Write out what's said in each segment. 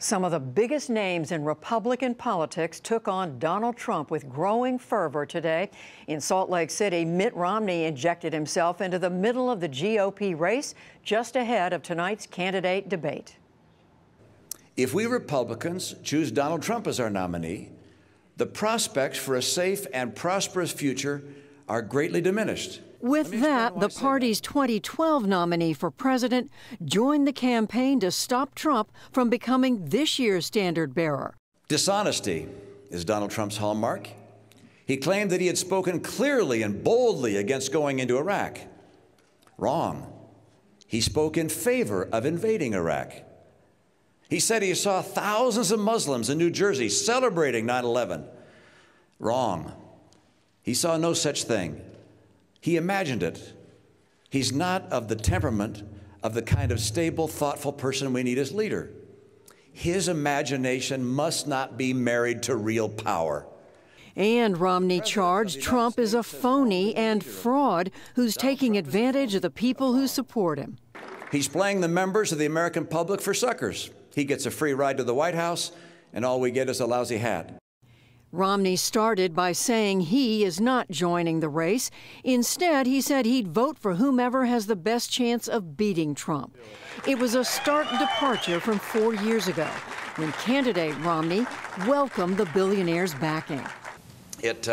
Some of the biggest names in Republican politics took on Donald Trump with growing fervor today. In Salt Lake City, Mitt Romney injected himself into the middle of the GOP race just ahead of tonight's candidate debate. If we Republicans choose Donald Trump as our nominee, the prospects for a safe and prosperous future are greatly diminished. With that, the party's 2012 nominee for president joined the campaign to stop Trump from becoming this year's standard bearer. Dishonesty is Donald Trump's hallmark. He claimed that he had spoken clearly and boldly against going into Iraq. Wrong. He spoke in favor of invading Iraq. He said he saw thousands of Muslims in New Jersey celebrating 9/11. Wrong. He saw no such thing. He imagined it. He's not of the temperament of the kind of stable, thoughtful person we need as leader. His imagination must not be married to real power. And Romney charged Trump is a phony and fraud who's taking advantage of the people who support him. He's playing the members of the American public for suckers. He gets a free ride to the White House, and all we get is a lousy hat. Romney started by saying he is not joining the race. Instead, he said he'd vote for whomever has the best chance of beating Trump. It was a stark departure from 4 years ago, when candidate Romney welcomed the billionaire's backing. It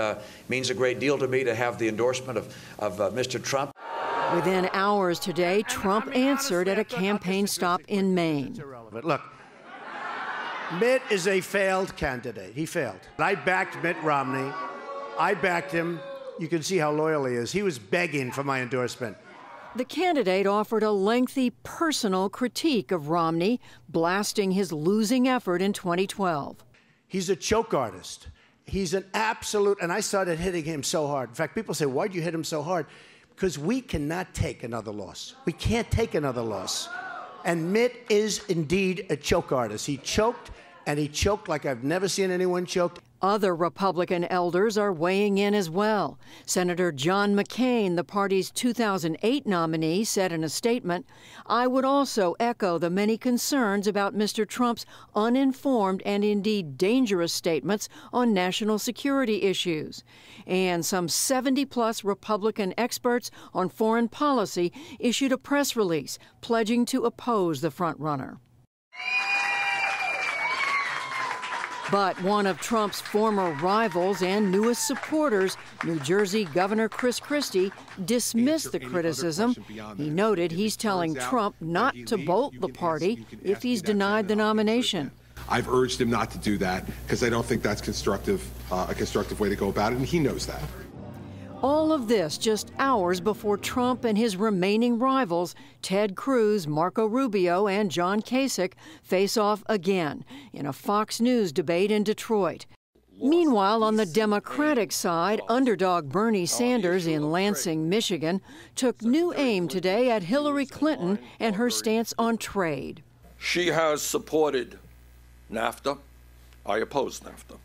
means a great deal to me to have the endorsement of Mr. Trump. Within hours today, Trump answered at a campaign stop in Maine. Look, Mitt is a failed candidate. He failed. I backed Mitt Romney. I backed him. You can see how loyal he is. He was begging for my endorsement. The candidate offered a lengthy personal critique of Romney, blasting his losing effort in 2012. He's a choke artist. He's an absolute, and I started hitting him so hard. In fact, people say, why'd you hit him so hard? Because we cannot take another loss. We can't take another loss. And Mitt is indeed a choke artist. He choked, and he choked like I've never seen anyone choke. Other Republican elders are weighing in as well. Senator John McCain, the party's 2008 nominee, said in a statement, "I would also echo the many concerns about Mr. Trump's uninformed and indeed dangerous statements on national security issues." And some 70-plus Republican experts on foreign policy issued a press release pledging to oppose the frontrunner. But one of Trump's former rivals and newest supporters, New Jersey Governor Chris Christie, dismissed the criticism. He noted he's telling Trump not to bolt the party if he's denied the nomination. I've urged him not to do that because I don't think that's constructive, a constructive way to go about it, and he knows that. All of this just hours before Trump and his remaining rivals, Ted Cruz, Marco Rubio, and John Kasich, face off again in a Fox News debate in Detroit. Meanwhile, on the Democratic side, underdog Bernie Sanders in Lansing, Michigan, took new aim today at Hillary Clinton and her stance on trade. She has supported NAFTA. I oppose NAFTA.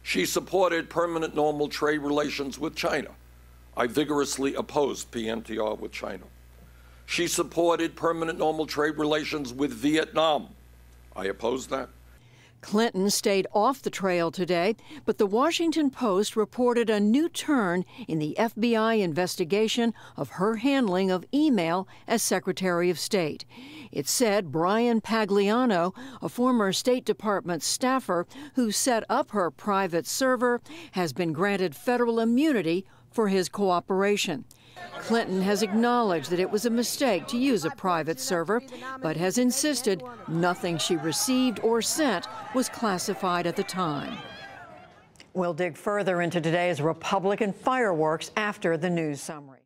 She supported permanent normal trade relations with China. I vigorously opposed PNTR with China. She supported permanent normal trade relations with Vietnam. I opposed that. Clinton stayed off the trail today, but the Washington Post reported a new turn in the FBI investigation of her handling of email as Secretary of State. It said Brian Pagliano, a former State Department staffer who set up her private server, has been granted federal immunity for his cooperation. Clinton has acknowledged that it was a mistake to use a private server, but has insisted nothing she received or sent was classified at the time. We'll dig further into today's Republican fireworks after the news summary.